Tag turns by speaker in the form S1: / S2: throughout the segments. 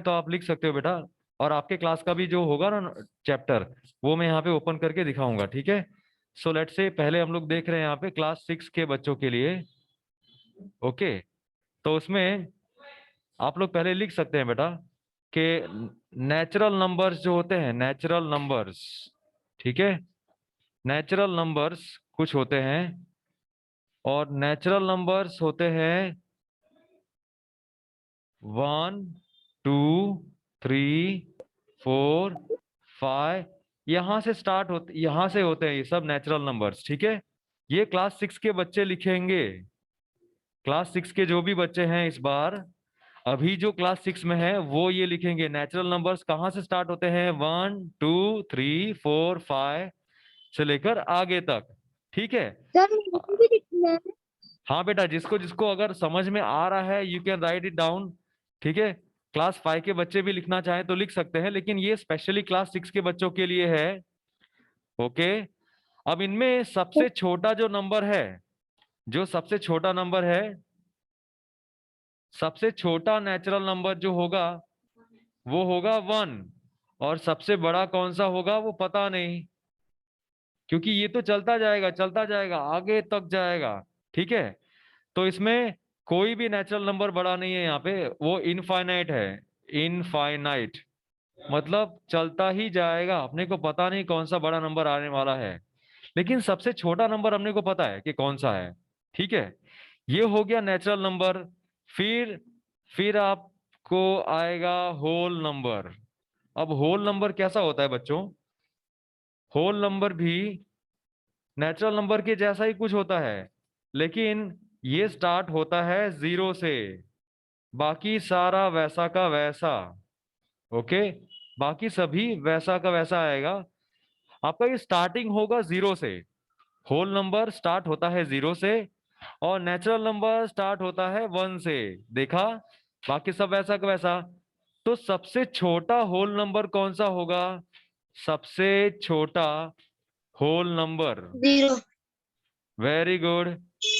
S1: तो आप लिख सकते हो बेटा। और आपके क्लास का भी जो होगा ना चैप्टर, वो मैं यहाँ पे ओपन करके दिखाऊंगा, ठीक है। सो लेट्स से पहले हम लोग देख रहे हैं यहाँ पे क्लास 6 के बच्चों के लिए। ओके, तो उसमें आप लोग पहले लिख सकते हैं बेटा कि नेचुरल नंबर्स जो होते हैं, नेचुरल नंबर्स, ठीक है, नेचुरल नंबर्स कुछ होते हैं, और नेचुरल नंबर्स होते हैं 1, 2, 3, 4, 5। यहां से स्टार्ट होते, यहां से होते हैं ये सब नेचुरल नंबर्स, ठीक है। ये क्लास 6 के बच्चे लिखेंगे। क्लास 6 के जो भी बच्चे हैं इस बार, अभी जो क्लास 6 में है वो ये लिखेंगे नेचुरल नंबर्स कहाँ से स्टार्ट होते हैं, 1, 2, 3, 4, 5 से लेकर आगे तक, ठीक है।
S2: सर मुझे भी लिखना है।
S1: हाँ बेटा, जिसको जिसको अगर समझ में आ रहा है you can write it down, ठीक है। क्लास 5 के बच्चे भी लिखना चाहें तो लिख सकते हैं, लेकिन ये स्पेशली क्लास 6 के बच्चों के लिए है। ओके, अब इनमें सबसे छोटा जो नंबर है, जो सबसे छोटा नंबर है, सबसे छोटा नेचुरल नंबर जो होगा वो होगा 1। और सबसे बड़ा कौन सा होगा वो पता नहीं, क्योंकि ये तो चलता जाएगा, चलता जाएगा, आगे तक जाएगा, ठीक है। तो इसमें कोई भी नेचुरल नंबर बड़ा नहीं है यहाँ पे, वो इनफाइनाइट है। इनफाइनाइट मतलब चलता ही जाएगा, अपने को पता नहीं कौन सा बड़ा नंबर आने वाला है, लेकिन सबसे छोटा नंबर अपने को पता है कि कौन सा है, ठीक है। ये हो गया नेचुरल नंबर। फिर आपको आएगा होल नंबर। अब होल नंबर कैसा होता है बच्चों, होल नंबर भी नेचुरल नंबर के जैसा ही कुछ होता है, लेकिन ये स्टार्ट होता है 0 से, बाकी सारा वैसा का वैसा। ओके, बाकी सभी वैसा का वैसा आएगा। आपका ये स्टार्टिंग होगा 0 से, होल नंबर स्टार्ट होता है 0 से, और नेचुरल नंबर स्टार्ट होता है 1 से, देखा, बाकी सब वैसा का वैसा। तो सबसे छोटा होल नंबर कौन सा होगा, सबसे छोटा होल नंबर,
S2: 0।
S1: Very good.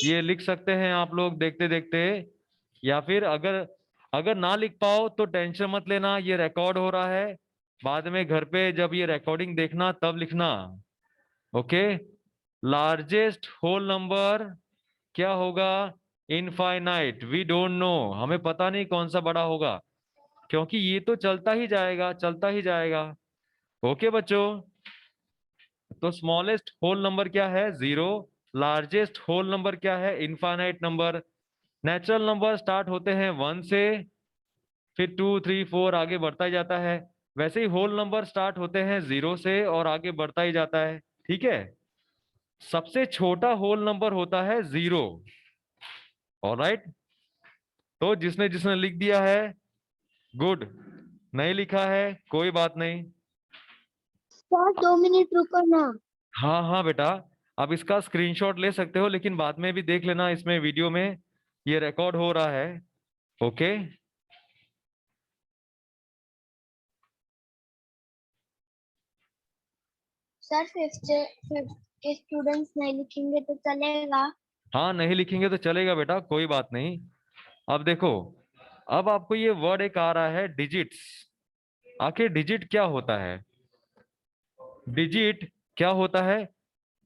S1: ये लिख सकते हैं आप लोग देखते देखते, या फिर अगर अगर ना लिख पाओ तो टेंशन मत लेना, ये रिकॉर्ड हो रहा है, बाद में घर पे जब ये रिकॉर्डिंग देखना तब लिखना। ओके, लार्जेस्ट होल नंबर क्या होगा, इनफाइनाइट, वी डोंट नो, हमें पता नहीं कौन सा बड़ा होगा, क्योंकि ये तो चलता ही जाएगा, चलता ही जाएगा। ओके बच्चों, तो स्मॉलेस्ट होल नंबर क्या है, 0। लार्जेस्ट होल नंबर क्या है, infinite number. Natural number start होते हैं 1 से, फिर 2, 3, 4 आगे बढ़ता ही जाता है। वैसे ही होल नंबर स्टार्ट होते हैं 0 से और आगे बढ़ता ही जाता है, ठीक है। सबसे छोटा होल नंबर होता है 0। ऑलराइट, तो जिसने जिसने लिख दिया है गुड, नहीं लिखा है कोई बात नहीं।
S2: सर 2 मिनट रुको ना।
S1: हाँ हाँ बेटा, अब इसका स्क्रीनशॉट ले सकते हो, लेकिन बाद में भी देख लेना, इसमें वीडियो में ये रिकॉर्ड हो रहा है। ओके,
S2: सर फिफ्थ के स्टूडेंट्स नहीं लिखेंगे तो चलेगा?
S1: हाँ नहीं लिखेंगे तो चलेगा बेटा, कोई बात नहीं। अब देखो, अब आपको ये वर्ड एक आ रहा है डिजिट्स। आखिर डिजिट क्या होता है, डिजिट क्या होता है,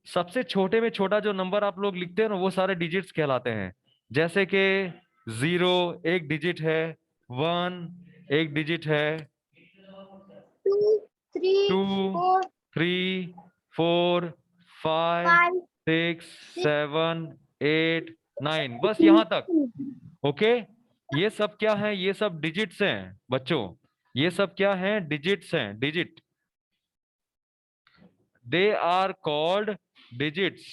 S1: सबसे छोटे में छोटा जो नंबर आप लोग लिखते हैं ना वो सारे डिजिट्स कहलाते हैं। जैसे कि 0 एक डिजिट है, 1 एक डिजिट है,
S2: 2, 3,
S1: 2,
S2: 4,
S1: 3, 4, 5,
S2: 5,
S1: 6,
S2: 6।
S1: 7, 8, 9, बस यहां तक। ओके, ये सब क्या है, ये सब डिजिट्स हैं बच्चों, ये सब क्या हैं, डिजिट्स हैं, digit, they are called digits,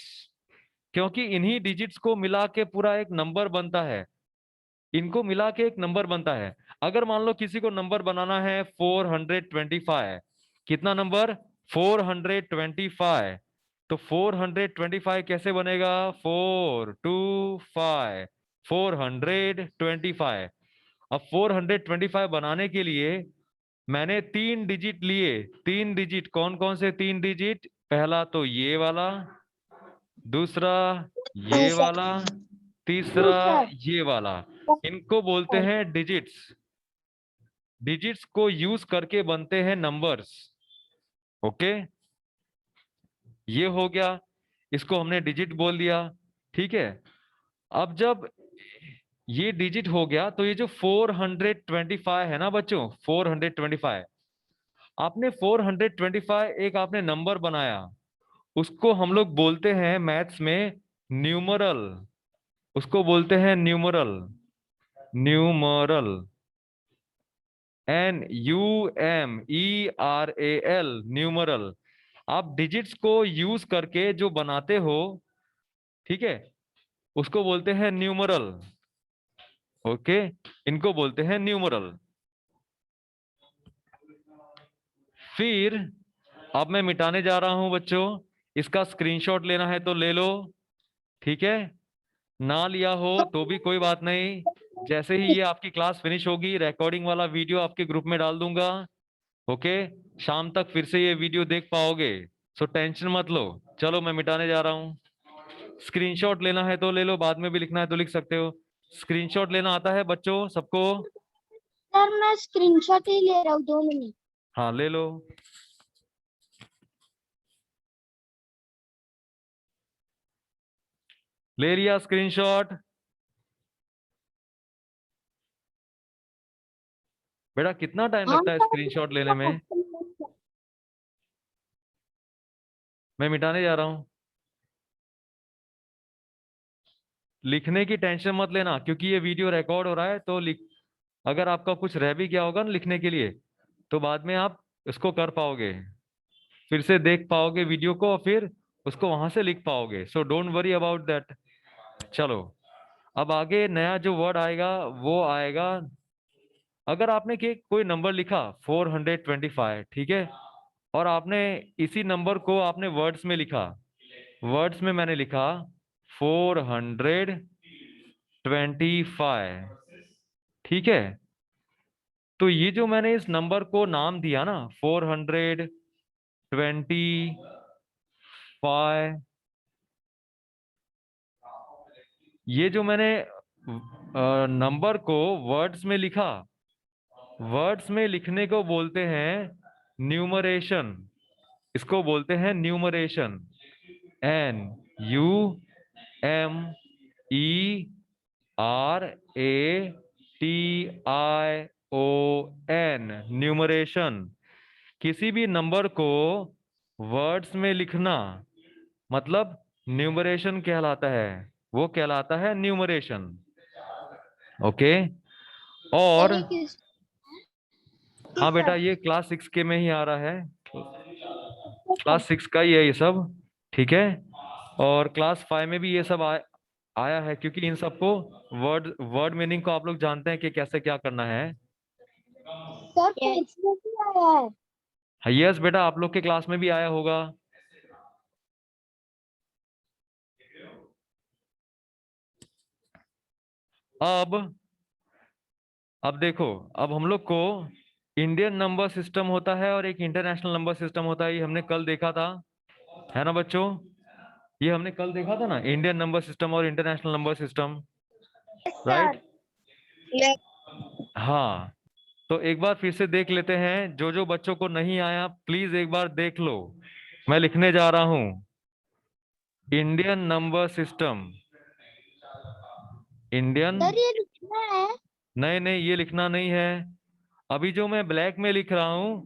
S1: क्योंकि इन्हीं डिजिट्स को मिला के पूरा एक नंबर बनता है, इनको मिला के एक नंबर बनता है। अगर मान लो किसी को नंबर बनाना है 425, कितना नंबर, 425, तो 425 कैसे बनेगा, 425, 425। अब 425 बनाने के लिए मैंने 3 डिजिट लिए, 3 डिजिट, कौन कौन से 3 डिजिट, पहला तो ये वाला, दूसरा ये वाला, तीसरा
S2: सर
S1: ये वाला, इनको बोलते हैं डिजिट्स। डिजिट्स को यूज करके बनते हैं नंबर्स। ओके, ये हो गया, इसको हमने डिजिट बोल दिया। ठीक है, अब जब ये डिजिट हो गया तो ये जो 425 है ना बच्चों, 425, आपने 425 एक आपने नंबर बनाया, उसको हम लोग बोलते हैं मैथ्स में न्यूमरल। उसको बोलते हैं न्यूमरल। Numeral, NUMERAL, numeral. आप डिजिट्स को यूज करके जो बनाते हो, ठीक है, उसको बोलते हैं न्यूमरल। ओके, इनको बोलते हैं न्यूमरल। फिर अब मैं मिटाने जा रहा हूं बच्चों, इसका स्क्रीनशॉट लेना है तो ले लो, ठीक है, ना लिया हो तो भी कोई बात नहीं। जैसे ही ये आपकी क्लास फिनिश होगी, रिकॉर्डिंग वाला वीडियो आपके ग्रुप में डाल दूंगा। ओके, शाम तक फिर से ये वीडियो देख पाओगे, सो टेंशन मत लो। चलो मैं मिटाने जा रहा हूँ। स्क्रीनशॉट लेना है तो ले लो, बाद में भी लिखना है तो लिख सकते हो। स्क्रीनशॉट लेना आता है बच्चों सबको?
S2: सर मैं स्क्रीनशॉट ही ले रहा हूँ, 2 मिनट।
S1: हाँ ले लो। ले लिया स्क्रीनशॉट? बेटा कितना टाइम
S2: हाँ
S1: लगता है स्क्रीनशॉट लेने में?
S2: सर।
S1: मैं मिटाने जा रहा हूँ। लिखने की टेंशन मत लेना, क्योंकि ये वीडियो रिकॉर्ड हो रहा है, तो अगर आपका कुछ रह भी गया होगा ना लिखने के लिए, तो बाद में आप इसको कर पाओगे, फिर से देख पाओगे वीडियो को, और फिर उसको वहां से लिख पाओगे। So don't worry about that. चलो, अब आगे नया जो वर्ड आएगा वो आएगा, अगर आपने कोई नंबर लिखा 425, ठीक है, और आपने इसी नंबर को आपने वर्ड्स में लिखा, वर्ड्स में मैंने लिखा 425, ठीक है, तो ये जो मैंने इस नंबर को नाम दिया ना 425, ये जो मैंने नंबर को वर्ड्स में लिखा, वर्ड्स में लिखने को बोलते हैं न्यूमरेशन। इसको बोलते हैं न्यूमरेशन। NUMERATION, numeration. किसी भी नंबर को वर्ड्स में लिखना मतलब न्यूमरेशन कहलाता है, वो कहलाता है न्यूमरेशन। ओके, और
S2: ये किस
S1: हाँ
S2: किस
S1: बेटा,
S2: सर?
S1: ये क्लास 6 के में ही आ रहा है, क्लास 6 का ही है ये सब, ठीक है। और क्लास 5 में भी ये सब आया है, क्योंकि इन सबको वर्ड वर्ड मीनिंग को आप लोग जानते हैं कि कैसे क्या करना है।
S2: सर पूछने भी आया है।
S1: हाँ यस बेटा, आप लोग के क्लास में भी आया होगा। अब देखो, अब हम लोग को इंडियन नंबर सिस्टम होता है और एक इंटरनेशनल नंबर सिस्टम होता है, ये हमने कल देखा था, है ना बच्चों? ये हमने कल देखा था ना, इंडियन नंबर सिस्टम और international number system, right?
S2: Sir yes.
S1: हाँ, तो एक बार फिर से देख लेते हैं, जो जो बच्चों को नहीं आया प्लीज एक बार देख लो। मैं लिखने जा रहा हूं Indian number system. Indian,
S2: sir ये लिखना है।
S1: नहीं नहीं ये लिखना नहीं है। अभी जो मैं ब्लैक में लिख रहा हूं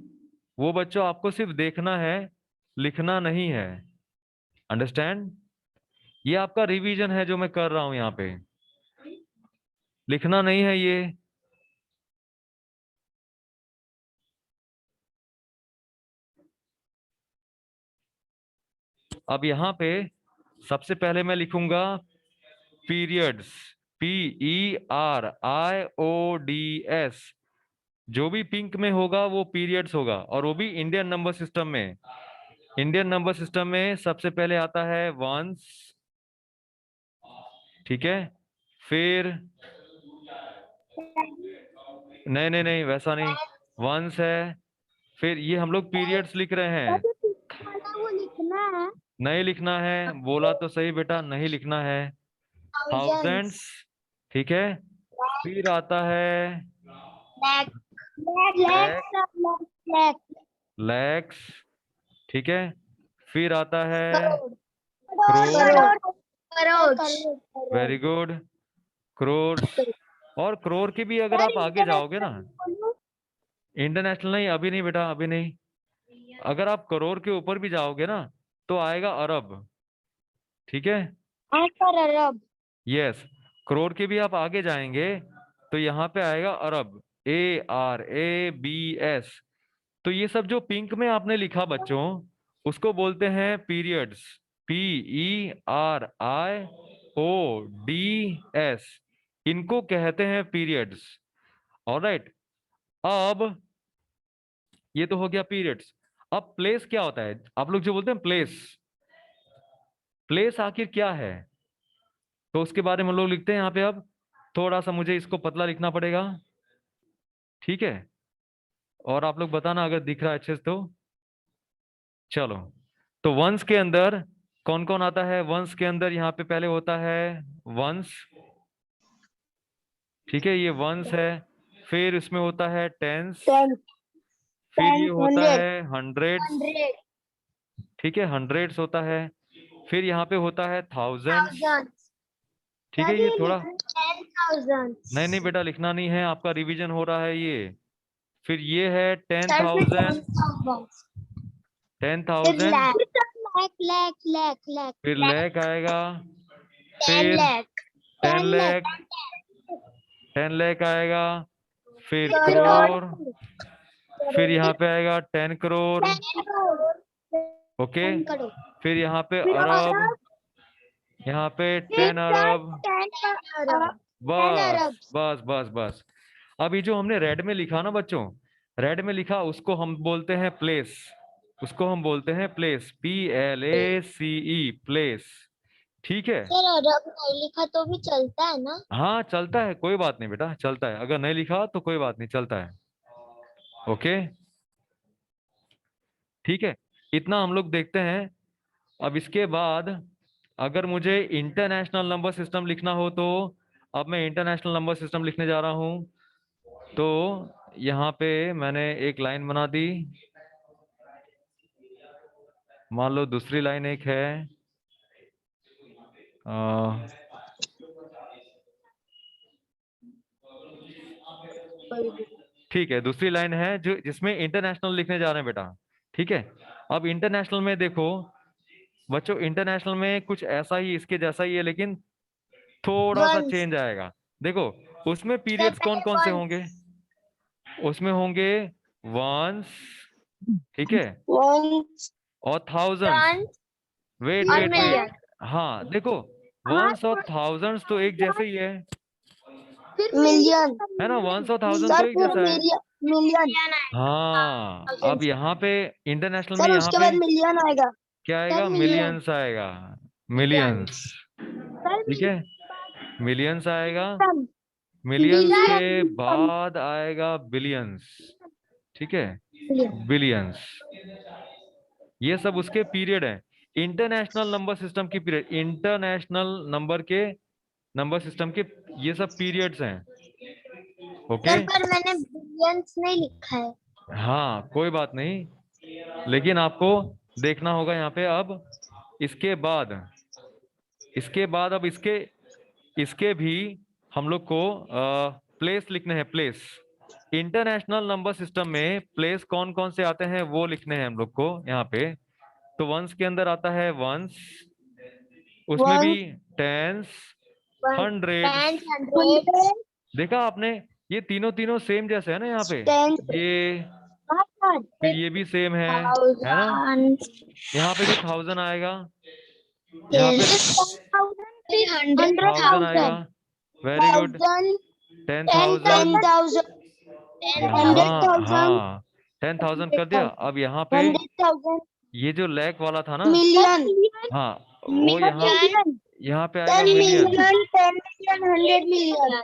S1: वो बच्चों आपको सिर्फ देखना है, लिखना नहीं है। अंडरस्टैंड? ये आपका रिवीजन है जो मैं कर रहा हूं यहाँ पे, लिखना नहीं है ये। अब यहाँ पे सबसे पहले मैं लिखूंगा पीरियड्स, PERIODS। जो भी पिंक में होगा वो पीरियड्स होगा, और वो भी इंडियन नंबर सिस्टम में। इंडियन नंबर सिस्टम में सबसे पहले आता है वंस, ठीक है, फिर नहीं नहीं नहीं वैसा नहीं, वंस है, फिर ये हम लोग पीरियड्स लिख रहे
S2: सर
S1: हैं।
S2: जो पीछे वाला वो लिखना है।
S1: नहीं लिखना है, बोला तो सही बेटा, नहीं लिखना है।
S2: थाउजेंड्स।
S1: थाउजेंड्स, ठीक है, फिर आता है
S2: लैख।
S1: लैक्स, ठीक है। फिर आता है
S2: करोड़,
S1: करोड़, वेरी गुड, करोर्स। और करोड़ के भी अगर आप आगे जाओगे ना, इंटरनेशनल नहीं, अभी नहीं बेटा, अभी नहीं। अगर आप करोड़ के ऊपर भी जाओगे ना तो आएगा अरब, ठीक है।
S2: अरब,
S1: यस, करोड़ के भी आप आगे जाएंगे तो यहाँ पे आएगा अरब, ARABS। तो ये सब जो पिंक में आपने लिखा बच्चों, उसको बोलते हैं पीरियड्स, PERIODS, इनको कहते हैं पीरियड्स। ऑलराइट, अब ये तो हो गया पीरियड्स। अब प्लेस क्या होता है, आप लोग जो बोलते हैं प्लेस, प्लेस आखिर क्या है, तो उसके बारे में लोग लिखते हैं यहाँ पे। अब थोड़ा सा मुझे इसको पतला लिखना पड़ेगा, ठीक है। और आप लोग बताना अगर दिख रहा है अच्छे से तो। चलो, तो वंश के अंदर कौन कौन आता है, वंश के अंदर यहाँ पे पहले होता है वंश, ठीक है, ये वंश है। फिर इसमें होता है टेंस, फिर ये होता है हंड्रेड्स, ठीक है, हंड्रेड्स होता है। फिर यहाँ पे होता है थाउजेंड्स, ठीक है। ये थोड़ा,
S2: 10,000,
S1: नहीं नहीं बेटा, लिखना नहीं है, आपका रिवीजन हो रहा है ये। फिर ये है टेन
S2: सर फिर
S1: थाउजेंड, 10,000।
S2: लाख,
S1: फिर लैख आएगा,
S2: 10
S1: फिर
S2: लाख,
S1: 10 लाख, 10 लाख आएगा। फिर
S2: करोड़,
S1: करोड़, फिर यहाँ पे आएगा 10 करोड़, ओके।
S2: 10 करोड़,
S1: फिर यहाँ पे
S2: फिर
S1: अरब,
S2: अरब,
S1: यहाँ पे
S2: फिर
S1: 10 अरब।
S2: 10 अरब, 10 अरब,
S1: बस बस बस बस। अब ये जो हमने रेड में लिखा ना बच्चों, रेड में लिखा उसको हम बोलते हैं प्लेस, उसको हम बोलते हैं प्लेस, PLACE, प्लेस, ठीक है।
S2: सर अरब नहीं लिखा तो भी चलता है ना?
S1: हाँ चलता है, कोई बात नहीं बेटा, चलता है, अगर नहीं लिखा तो कोई बात नहीं, चलता है, ओके, ठीक है। इतना हम लोग देखते हैं। अब इसके बाद अगर मुझे इंटरनेशनल नंबर सिस्टम लिखना हो तो अब मैं इंटरनेशनल नंबर सिस्टम लिखने जा रहा हूं। तो यहाँ पे मैंने एक लाइन बना दी, मान लो दूसरी लाइन एक है, अ, ठीक है, दूसरी लाइन है जो जिसमें इंटरनेशनल लिखने जा रहे हैं बेटा, ठीक है। अब इंटरनेशनल में देखो बच्चों, इंटरनेशनल में कुछ ऐसा ही इसके जैसा ही है, लेकिन थोड़ा सा
S2: वंस,
S1: चेंज आएगा। देखो, उसमें
S2: सर
S1: पीरियड्स कौन
S2: पहले
S1: कौन से
S2: वंस,
S1: होंगे, उसमें होंगे वंस, ठीक है,
S2: वंस,
S1: और थाउजेंड्स।
S2: टन्स
S1: वेट
S2: और
S1: वेट वेट,
S2: मिलियन।
S1: हाँ देखो, वंस और थाउजेंड्स तो एक जैसे ही
S2: फिर मिलियन,
S1: है ना, वंस और थाउजेंड तो
S2: सर
S1: एक
S2: फिर
S1: जैसा है।
S2: मिलियन,
S1: हाँ, अब यहाँ पे इंटरनेशनल में
S2: सर
S1: यहाँ
S2: उसके
S1: पे
S2: बाद मिलियन आएगा,
S1: क्या आएगा,
S2: 10 मिलियन,
S1: मिलियंस आएगा,
S2: मिलियन,
S1: मिलियंस,
S2: सर
S1: ठीक है, मिलियंस आएगा।
S2: मिलियन,
S1: मिलियंस के
S2: मिलियन,
S1: बाद आएगा बिलियंस, ठीक है,
S2: मिलियन,
S1: बिलियंस। ये सब उसके पीरियड है, इंटरनेशनल नंबर सिस्टम की पीरियड, इंटरनेशनल नंबर के नंबर सिस्टम के ये सब पीरियड्स हैं, ओके।
S2: सर पर मैंने बिलियंस नहीं लिखा है।
S1: हाँ कोई बात नहीं, लेकिन आपको देखना होगा यहाँ पे। अब इसके बाद, इसके बाद अब इसके इसके भी हम लोग को प्लेस लिखने हैं, प्लेस। इंटरनेशनल नंबर सिस्टम में प्लेस कौन कौन से आते हैं वो लिखने हैं हम लोग को यहाँ पे। तो वंस के अंदर आता है वंस, उसमें भी
S2: वन,
S1: टेंस,
S2: वन,
S1: हंड्रेड्स,
S2: 10, 100,
S1: देखा आपने, ये तीनों तीनों सेम जैसे है ना यहाँ पे,
S2: 10,
S1: ये फिर ये भी सेम है ना।
S2: थाउजेंड,
S1: यहाँ पे भी थाउजेंड आएगा, यहाँ पे
S2: यस, 100
S1: थाउजेंड आएगा,
S2: थाउजेंड,
S1: वेरी गुड,
S2: थाउजेंड,
S1: 10,000।
S2: 10,000,
S1: हाँ
S2: 100,000,
S1: हाँ, 10,000 कर दिया। अब यहाँ पे
S2: 100,000,
S1: ये जो लैक वाला था ना,
S2: मिलियन,
S1: हाँ वो
S2: मिलियन,
S1: यहाँ पे आएगा
S2: 10
S1: मिलियन।
S2: मिलियन, 10 मिलियन, 100 मिलियन,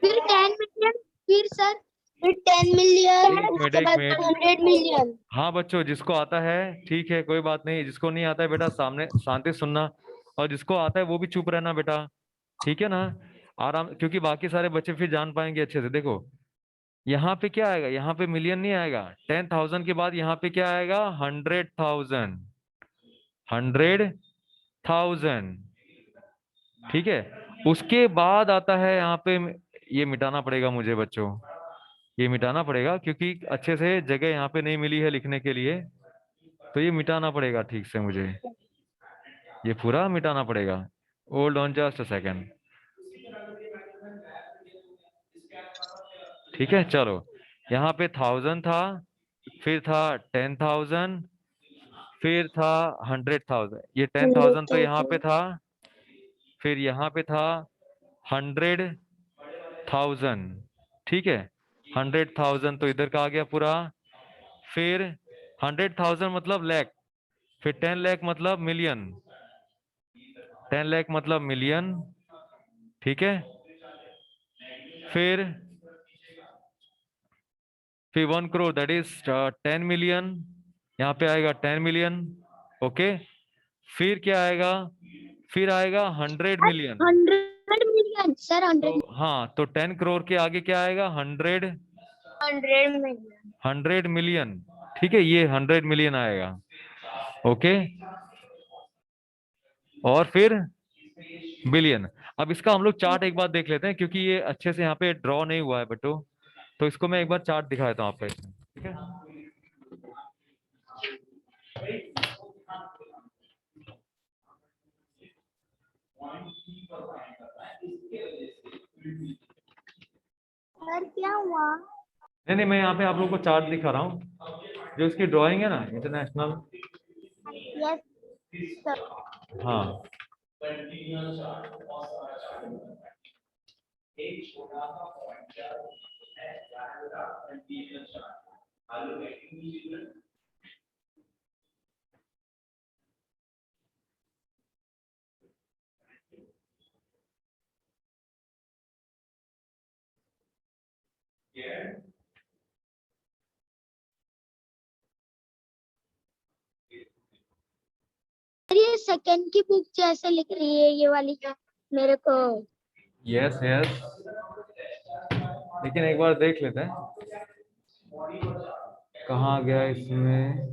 S2: फिर 10 मिलियन, फिर सर फिर 10 मिलियन,
S1: एक मिनट
S2: उसके
S1: एक
S2: बाद
S1: मिनट,
S2: 100 मिलियन।
S1: हाँ बच्चों, जिसको आता है ठीक है, कोई बात नहीं, जिसको नहीं आता है बेटा सामने शांति से सुनना, और जिसको आता है वो भी चुप रहना बेटा, ठीक है ना, आराम, क्योंकि बाकी सारे बच्चे फिर जान पाएंगे अच्छे से। देखो, यहाँ पे क्या आएगा, यहाँ पे मिलियन नहीं आएगा। 10,000 के बाद यहाँ पे क्या आएगा, 100,000, 100,000। ठीक है, उसके बाद आता है यहाँ पे, ये मिटाना पड़ेगा मुझे बच्चों, ये मिटाना पड़ेगा क्योंकि अच्छे से जगह यहाँ पे नहीं मिली है लिखने के लिए, तो ये मिटाना पड़ेगा ठीक से मुझे, ये पूरा मिटाना पड़ेगा। Hold on just a second. ठीक है, चलो, यहाँ पे 1000 था, फिर था 10,000, फिर था 100,000। ये 10,000 तो यहाँ पे था, फिर यहाँ पे था 100,000। ठीक है, 100,000 तो इधर का आ गया पूरा। फिर 100,000 मतलब लाख, फिर 10 लाख मतलब मिलियन, 10 लाख मतलब मिलियन। ठीक है, फिर 1 करोड़ दैट इज 10 मिलियन, यहाँ पे आएगा 10 मिलियन। ओके, फिर क्या आएगा, फिर आएगा 100 मिलियन।
S2: 100 million सर,
S1: तो
S2: 100
S1: हाँ, तो 10 करोड़ के आगे क्या आएगा,
S2: million।
S1: 100 मिलियन। ठीक है, ये 100 मिलियन आएगा। ओके, और फिर बिलियन। अब इसका हम लोग चार्ट एक बार देख लेते हैं क्योंकि ये अच्छे से यहाँ पे ड्रॉ नहीं हुआ है बटो, तो इसको मैं एक बार चार्ट दिखा देता हूँ आपको इसमें। ठीक है,
S2: सर क्या हुआ?
S1: नहीं नहीं, मैं यहाँ पे आप लोगों को चार्ट दिखा रहा हूँ, जो इसकी ड्राइंग है ना इंटरनेशनल।
S2: Yes sir.
S1: हाँ,
S2: ये सेकंड की बुक जैसे लिख रही है ये वाली का मेरे को।
S1: यस यस, लेकिन एक बार देख लेते हैं कहाँ गया इसमें।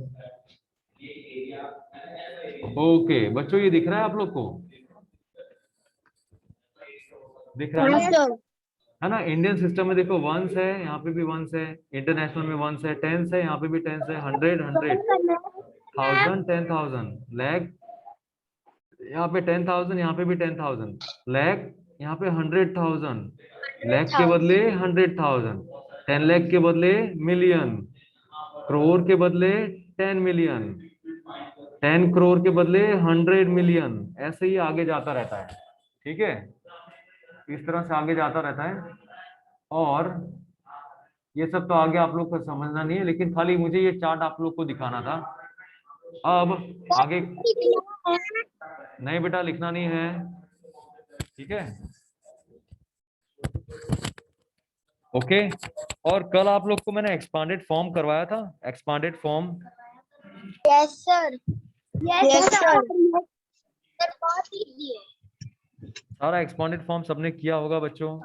S1: ओके बच्चों, ये दिख रहा है आप लोग को, दिख रहा है
S2: हाँ
S1: ना,
S2: सर।
S1: है ना। इंडियन सिस्टम में देखो वंस है, यहाँ पे भी वंस है, इंटरनेशनल में वंस है, टेंस है, यहाँ पे भी टेंस है, 100 100, 1000 10,000, लाख, यहाँ पे 10,000, यहाँ पे भी 10,000, लाख, यहाँ पे 100,000, लाख के बदले 100,000, 10 लाख के बदले मिलियन, करोड़ के बदले 10 मिलियन, 10 करोड़ के बदले 100 मिलियन, ऐसे ही आगे जाता रहता है। ठीक है, इस तरह से आगे जाता रहता है। और ये सब तो आगे आप लोग को समझना नहीं है, लेकिन खाली मुझे ये चार्ट आप लोग को दिखाना था। अब आगे, नहीं बेटा लिखना नहीं है। ठीक है, ओके। और कल आप लोग को मैंने एक्सपांडेड फॉर्म करवाया था, expanded form.
S2: Yes sir. Yes sir. Sir बहुत इजी है।
S1: सारा एक्सपांडेड फॉर्म सबने किया होगा बच्चों।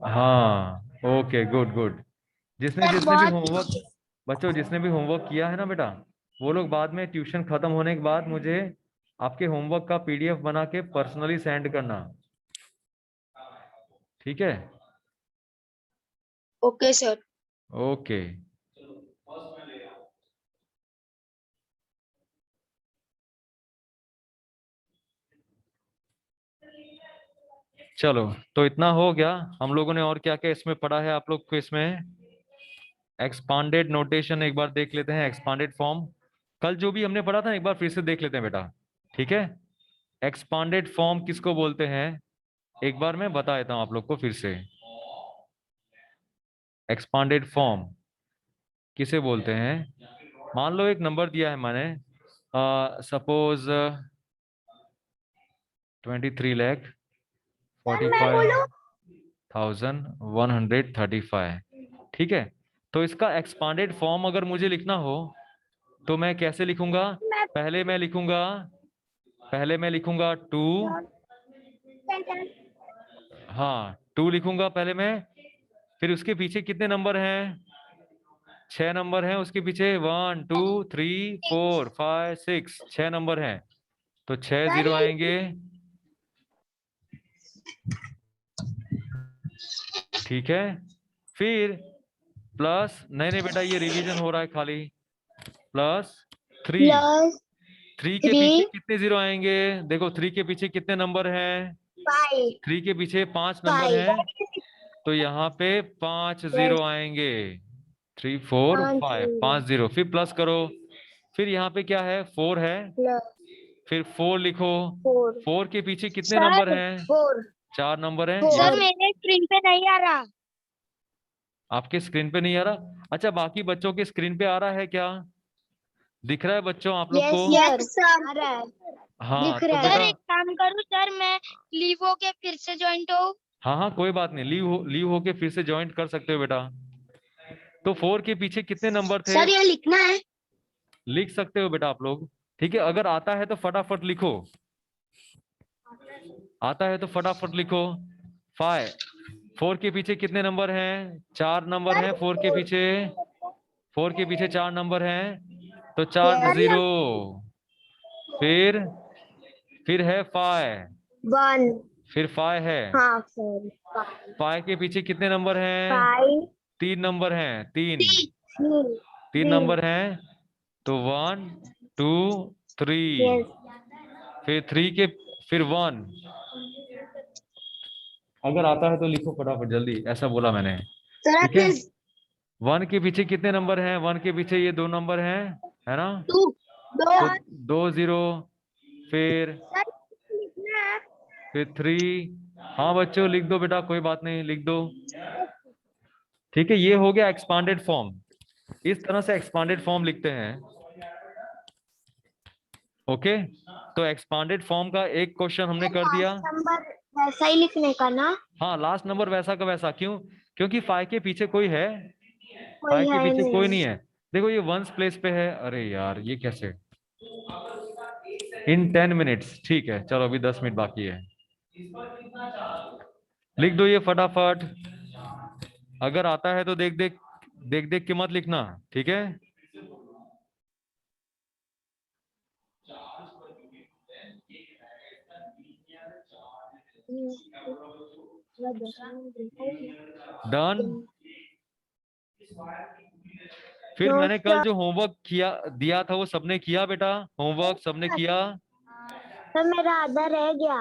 S1: हाँ, ओके गुड गुड। जिसने
S2: सर
S1: जिसने भी
S2: बहुत
S1: होमवर्क,
S2: easy
S1: बच्चों जिसने भी होमवर्क किया है ना बेटा, वो लोग बाद में ट्यूशन खत्म होने के बाद मुझे आपके होमवर्क का पीडीएफ बना के पर्सनली सेंड करना। ठीक है,
S2: ओके सर।
S1: ओके। चलो, तो इतना हो गया। हम लोगों ने और क्या क्या इसमें पढ़ा है आप लोग को, इसमें एक्सपांडेड नोटेशन एक बार देख लेते हैं, एक्सपांडेड फॉर्म कल जो भी हमने पढ़ा था एक बार फिर से देख लेते हैं बेटा। ठीक है, एक्सपांडेड फॉर्म किसको बोलते हैं, एक बार मैं बता देता हूं आप लोग को फिर से। एक्सपांडेड फॉर्म किसे बोलते हैं, मान लो एक नंबर दिया है मैंने, सपोज 23,45,135। ठीक है, तो इसका एक्सपांडेड फॉर्म अगर मुझे लिखना हो तो मैं कैसे लिखूंगा, पहले मैं लिखूंगा, पहले मैं लिखूंगा 2, हाँ 2 लिखूंगा पहले मैं, फिर उसके पीछे कितने नंबर हैं? 6 नंबर हैं उसके पीछे। 1 2 3 4 5 6, 6 नंबर हैं, तो 6
S2: सर
S1: जीरो
S2: ये
S1: आएंगे। ठीक है, फिर प्लस, नहीं नहीं बेटा ये रिवीजन हो रहा है खाली, प्लस 3।
S2: प्लस
S1: 3 के
S2: 3
S1: पीछे कितने जीरो आएंगे? देखो 3 के पीछे कितने नंबर हैं?
S2: 5
S1: 3 के पीछे 5 नंबर
S2: 5
S1: हैं, तो यहाँ पे 5 जीरो
S2: यस
S1: आएंगे। 3 4 5, 5 जीरो, फिर प्लस करो। फिर यहाँ पे क्या है? 4 है,
S2: प्लस
S1: फिर 4 लिखो।
S2: 4
S1: 4 के पीछे कितने नंबर
S2: सर
S1: हैं?
S2: 4
S1: 4 नंबर हैं।
S2: सर
S1: यहाँ
S2: मेरे स्क्रीन पे नहीं आ रहा।
S1: आपके स्क्रीन पे नहीं आ रहा? अच्छा, बाकी बच्चों के स्क्रीन पे आ रहा है क्या? दिख रहा है बच्चों आप लोग को?
S2: यस सर आ रहा है।
S1: हाँ
S2: दिख
S1: तो
S2: रहा है।
S1: बेटा,
S2: सर एक काम करूँ सर, मैं लीव होके फिर से ज्वाइंट हो।
S1: हाँ हाँ कोई बात नहीं, लीव होके फिर से ज्वाइन कर सकते हो बेटा। तो 4 के पीछे कितने नंबर थे?
S2: सर ये लिखना है।
S1: लिख सकते हो बेटा आप लोग। ठीक है, अगर आता है तो फटाफट लिखो, आता है तो फटाफट लिखो। 5, 4 के पीछे कितने नंबर हैं? 4 नंबर
S2: सर
S1: हैं 4 के पीछे। 4 के पीछे 4 नंबर हैं, तो 4
S2: सर
S1: जीरो, फिर है 5,
S2: 1
S1: फिर 5 है।
S2: हाँ सर
S1: 5 के पीछे कितने नंबर हैं?
S2: 5
S1: 3 नंबर हैं, 3,
S2: 3
S1: 3
S2: 3
S1: नंबर हैं, तो 1 2 3,
S2: यस
S1: फिर 3 के, फिर 1। अगर आता है तो लिखो फटाफट जल्दी, ऐसा बोला मैंने।
S2: सर
S1: ठीक है,
S2: आपने
S1: 1 के पीछे कितने नंबर हैं? 1 के पीछे ये 2 नंबर हैं, है ना?
S2: 2 2
S1: तो 2 जीरो, फिर
S2: सर लिखना है।
S1: 3। हाँ बच्चों लिख दो बेटा, कोई बात नहीं, लिख दो। ठीक है, ये हो गया एक्सपांडेड फॉर्म। इस तरह से एक्सपांडेड फॉर्म लिखते हैं। ओके, तो एक्सपांडेड फॉर्म का एक क्वेश्चन हमने कर दिया।
S2: लास्ट नंबर वैसा ही लिखने का ना।
S1: हाँ लास्ट नंबर वैसा का वैसा, क्यों? क्योंकि 5 के पीछे कोई है?
S2: कोई
S1: 5 के
S2: है
S1: पीछे कोई
S2: नहीं।
S1: नहीं है। देखो ये वंस प्लेस पे है, अरे यार ये कैसे? इन 10 मिनट्स, ठीक है चलो अभी 10 मिनट बाकी है, लिख दो ये फटाफट। अगर आता है तो देख देख के मत लिखना, ठीक है? डन। फिर
S2: नो
S1: मैंने कल
S2: सर।
S1: जो होमवर्क किया दिया था वो सबने किया बेटा? होमवर्क सबने किया?
S2: सर मेरा आधा रह गया।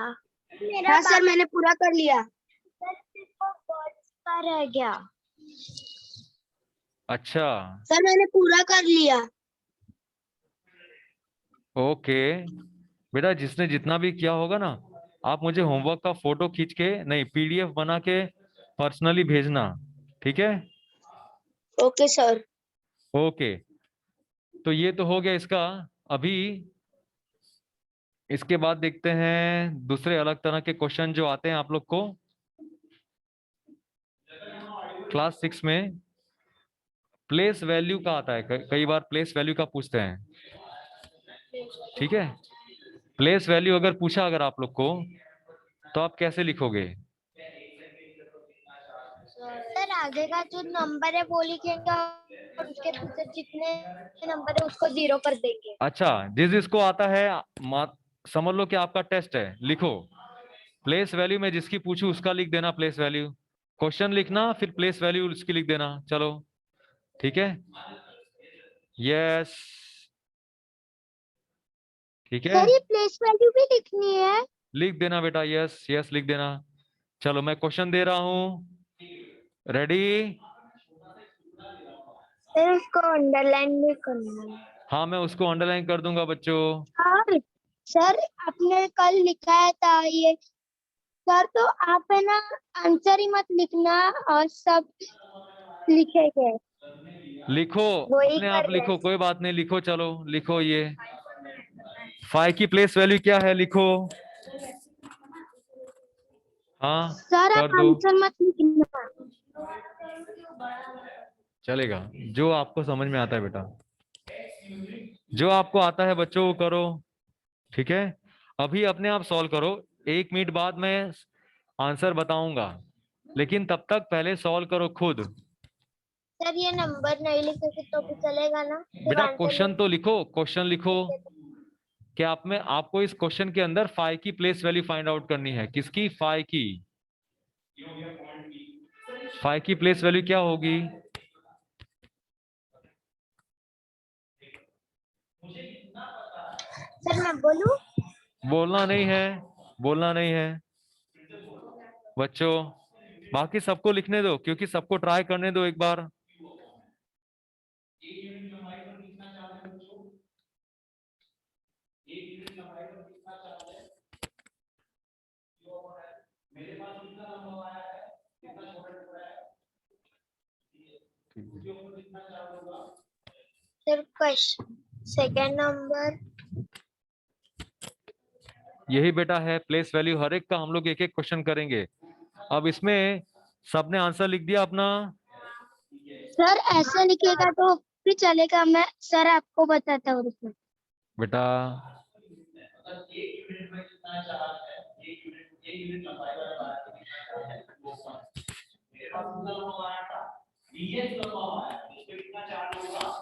S2: हाँ सर मैंने पूरा कर लिया। सर सिर्फ वर्ड्स का रह गया।
S1: अच्छा,
S2: सर मैंने पूरा कर लिया।
S1: ओके बेटा, जिसने जितना भी किया होगा ना, आप मुझे होमवर्क का फोटो खींच के, नहीं पीडीएफ बना के पर्सनली भेजना, ठीक है?
S2: Okay sir.
S1: ओके, तो ये तो हो गया इसका। अभी इसके बाद देखते हैं दूसरे अलग तरह के क्वेश्चन जो आते हैं आप लोग को क्लास 6 में। प्लेस वैल्यू का आता है, कई बार प्लेस वैल्यू का पूछते हैं, ठीक है? प्लेस वैल्यू अगर पूछा अगर आप लोग को, तो आप कैसे लिखोगे?
S2: सर आगे का जो नंबर है वो लिखेंगे और उसके पीछे जितने नंबर है उसको 0 कर देंगे।
S1: अच्छा, जिस जिसको आता है, समझ लो कि आपका टेस्ट है, लिखो। प्लेस वैल्यू में जिसकी पूछू उसका लिख देना प्लेस वैल्यू, क्वेश्चन लिखना फिर प्लेस वैल्यू उसकी लिख देना, चलो ठीक है? यस, ठीक है,
S2: सर ये प्लेस वैल्यू भी लिखनी है।
S1: लिख देना बेटा, यस यस लिख देना। चलो मैं क्वेश्चन दे रहा हूं, रेडी?
S2: सर उसको अंडरलाइन भी करना है।
S1: हाँ मैं उसको अंडरलाइन कर दूंगा बच्चों।
S2: और सर आपने कल लिखा था ये। सर तो आप है ना आंसर ही मत लिखना और सब लिखेंगे।
S1: लिखो,
S2: वही
S1: अपने
S2: कर
S1: आप
S2: रहे
S1: लिखो,
S2: हैं।
S1: कोई बात नहीं, लिखो, चलो लिखो। ये 5 की प्लेस वैल्यू क्या है, लिखो। हाँ
S2: सर
S1: कर
S2: आप
S1: दो,
S2: आंसर मत लिखना।
S1: चलेगा, जो आपको समझ में आता है बेटा, जो आपको आता है बच्चों वो करो, ठीक है? अभी अपने आप सॉल्व करो, 1 मिनट बाद मैं आंसर बताऊंगा, लेकिन तब तक पहले सॉल्व करो खुद।
S2: सर ये नंबर नहीं लिखे तो भी चलेगा ना?
S1: बेटा क्वेश्चन तो लिखो, क्वेश्चन लिखो कि आप में आपको इस क्वेश्चन के अंदर फाई की प्लेस वैल्यू फाइंड आउट करनी है। किसकी? फाई की। फाई की प्लेस वैल्यू क्या होगी?
S2: सर मैं बोलूं?
S1: बोलना नहीं है, बोलना नहीं है बच्चों। बाकी सबको लिखने दो, क्योंकि सबको ट्राई करने दो एक बार।
S2: Sir question second number.
S1: यही बेटा है प्लेस वैल्यू। हर एक का हम लोग एक एक क्वेश्चन करेंगे। अब इसमें सबने आंसर लिख दिया अपना?
S2: सर ऐसे लिखेगा तो भी चलेगा, मैं सर आपको बताता हूँ, रुको।
S1: बेटा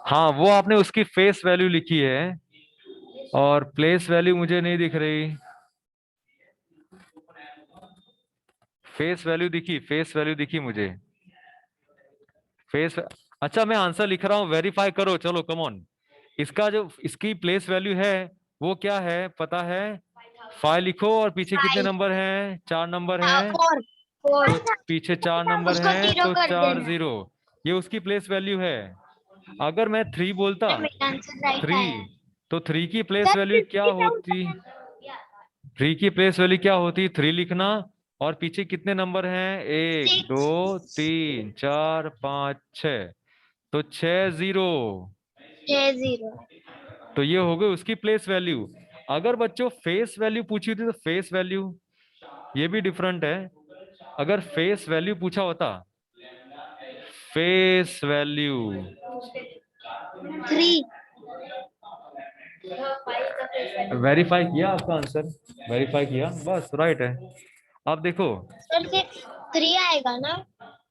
S1: हाँ, वो आपने उसकी फेस वैल्यू लिखी है और प्लेस वैल्यू मुझे नहीं दिख रही। फेस वैल्यू दिखी, फेस वैल्यू दिखी मुझे। फेस, अच्छा मैं आंसर लिख रहा हूँ, वेरीफाई करो। चलो कम ऑन। इसका जो इसकी प्लेस वैल्यू है वो क्या है पता है? 5 लिखो और पीछे कितने
S2: 5।
S1: नंबर हैं? 4 नंबर
S2: हाँ,
S1: हैं।
S2: 4 4।
S1: तो पीछे 4 नंबर
S2: उसको
S1: हैं
S2: 0
S1: तो
S2: कर
S1: 4
S2: देना।
S1: 0। ये उसकी प्लेस वैल्यू है। अगर मैं 3 बोलता,
S2: सर मेरा आंसर राइट
S1: 3,
S2: आया।
S1: तो 3 की प्लेस
S2: सर
S1: वैल्यू क्या
S2: 50,000
S1: होती? 3 की प्लेस वैल्यू क्या होती? 3 लिखना। और पीछे कितने नंबर हैं? 1 2
S2: 6
S1: 3 4 5 6। तो 6 0।
S2: 0।
S1: तो ये हो गई उसकी प्लेस वैल्यू। अगर बच्चों फेस वैल्यू पूछी थी तो फेस वैल्यू ये भी डिफरेंट है। अगर फेस वैल्यू पूछा होता, फेस वैल्यू
S2: 3।
S1: वेरीफाई किया आपका आंसर? वेरीफाई किया, बस राइट है। अब देखो,
S2: सर सिर्फ 3 आएगा ना?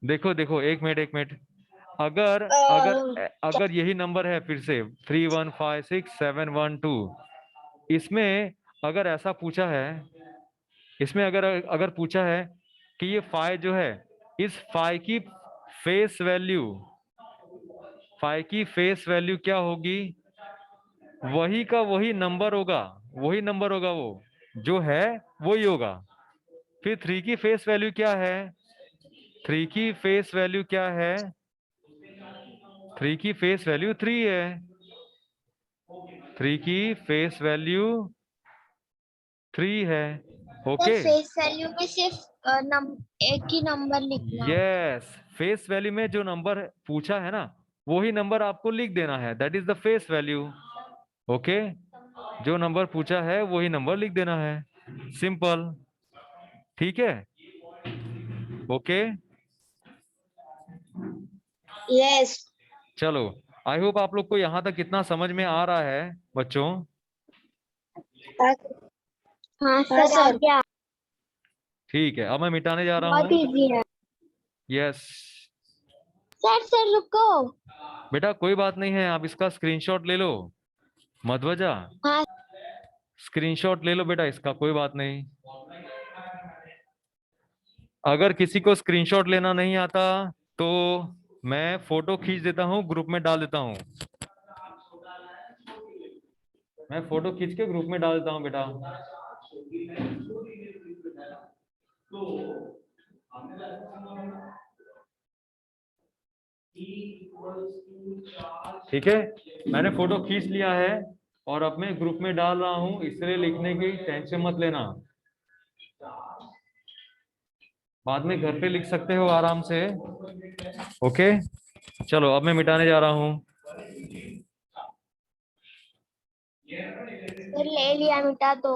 S1: देखो देखो, एक मिनट एक मिनट। अगर अगर
S2: अ,
S1: अगर यही नंबर है फिर से 3 1 5 6 7 1 2, इसमें अगर ऐसा पूछा है, इसमें अगर अगर पूछा है कि ये फाइ जो है, इस फाइ की फेस वैल्यू, फाइ की फेस वैल्यू क्या होगी? वही का वही नंबर होगा, वही नंबर होगा, वो जो है वही होगा। फिर 3 की फेस वैल्यू क्या है? 3 की फेस वैल्यू क्या है? 3 की फेस वैल्यू 3 है। 3 की फेस वैल्यू 3 है।
S2: Sir
S1: okay.
S2: फेस वैल्यू में सिर्फ एक ही नंबर लिखना।
S1: यस, फेस वैल्यू में जो नंबर पूछा है ना, वही नंबर आपको लिख देना है। That is the face value. Okay, जो नंबर पूछा है वही नंबर लिख देना है। सिंपल। ठीक है। ओके।
S2: यस।
S1: चलो, आई होप आप लोग को यहाँ तक कितना समझ में आ रहा है बच्चों।
S2: हाँ सर, आ गया।
S1: ठीक है, अब मैं मिटाने जा रहा
S2: बहुत
S1: हूँ।
S2: इजी है।
S1: यस।
S2: सर सर रुको।
S1: बेटा कोई बात नहीं है, आप इसका स्क्रीनशॉट ले लो। मध्वजा,
S2: हाँ
S1: स्क्रीनशॉट ले लो बेटा इसका, कोई बात नहीं। अगर किसी को स्क्रीनशॉट लेना नहीं आता तो मैं फोटो खींच देता हूँ, ग्रुप में डाल देता हूँ। मैं फोटो खींच के ग्रुप में डाल देता हूँ बेटा। ठीक है, मैंने फोटो खींच लिया है और अब मैं ग्रुप में डाल रहा हूँ, इसलिए लिखने की टेंशन मत लेना। बाद में घर पे लिख सकते हो आराम से। ओके, चलो अब मैं मिटाने जा रहा हूँ।
S2: सर, ले लिया, मिटा दो।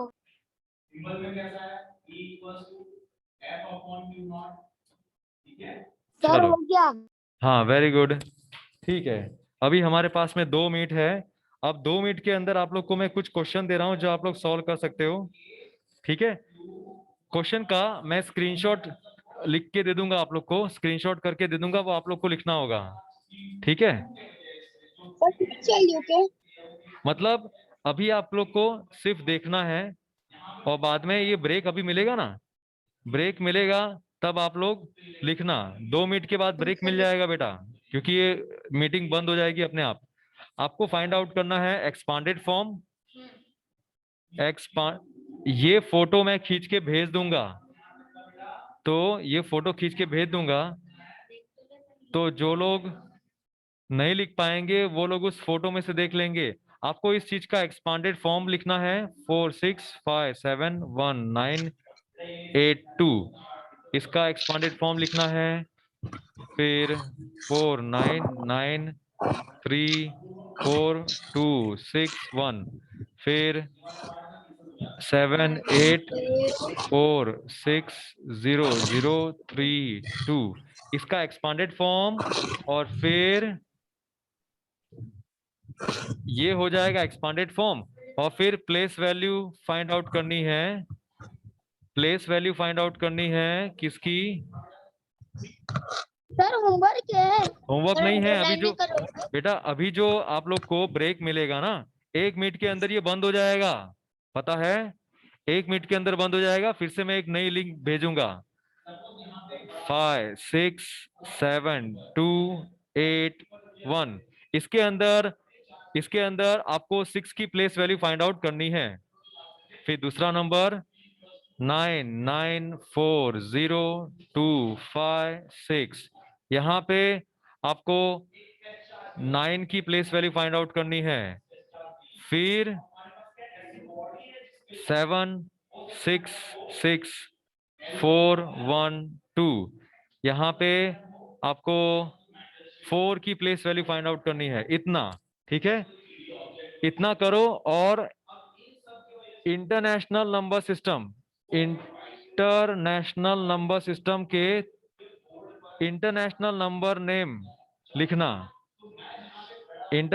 S2: सर
S1: चलो,
S2: हो गया।
S1: हाँ वेरी गुड। ठीक है, अभी हमारे पास में 2 मिनट है। अब 2 मिनट के अंदर आप लोग को मैं कुछ क्वेश्चन दे रहा हूँ जो आप लोग सॉल्व कर सकते हो। ठीक है, क्वेश्चन का मैं स्क्रीनशॉट लिख के दे दूंगा आप लोग को, स्क्रीनशॉट करके दे दूंगा, वो आप लोग को लिखना होगा, ठीक है।
S2: ओके।
S1: मतलब अभी आप लोग को सिर्फ देखना है, और बाद में ये ब्रेक अभी मिलेगा ना, ब्रेक मिलेगा तब आप लोग लिखना। 2 मिनट के बाद ब्रेक मिल जाएगा बेटा, क्योंकि ये मीटिंग बंद हो जाएगी अपने आप। आपको फाइंड आउट करना है एक्सपांडेड फॉर्म। ये फोटो मैं खींच के भेज दूंगा, तो ये फोटो खींच के भेज दूंगा, तो जो लोग नहीं लिख पाएंगे वो लोग उस फोटो में से देख लेंगे। आपको इस चीज का एक्सपांडेड फॉर्म लिखना है 46571982, इसका एक्सपांडेड फॉर्म लिखना है। फिर 49934261, फिर 78460032, इसका एक्सपांडेड फॉर्म। और फिर ये हो जाएगा एक्सपांडेड फॉर्म। और फिर प्लेस वैल्यू फाइंड आउट करनी है, प्लेस वैल्यू फाइंड आउट करनी है किसकी?
S2: सर होमवर्क है।
S1: होमवर्क नहीं है अभी
S2: अंडरलाइन
S1: जो,
S2: नहीं करोगे?
S1: बेटा अभी जो आप लोग को ब्रेक मिलेगा ना, 1 मिनट के अंदर ये बंद हो जाएगा, पता है? 1 मिनट के अंदर बंद हो जाएगा। फिर से मैं एक नई लिंक भेजूंगा, 567281, इसके अंदर आपको 6 की प्लेस वैल्यू फाइंड आउट करनी है। फिर दूसरा नंबर 994025 यहाँ पे आपको 9 की प्लेस वैल्यू फाइंड आउट करनी है। फिर 766412, यहाँ पे आपको 4 की प्लेस वैल्यू फाइंड आउट करनी है। इतना, ठीक है, इतना करो। और इंटरनेशनल नंबर सिस्टम के इंटरनेशनल नंबर नेम लिखना। इंटर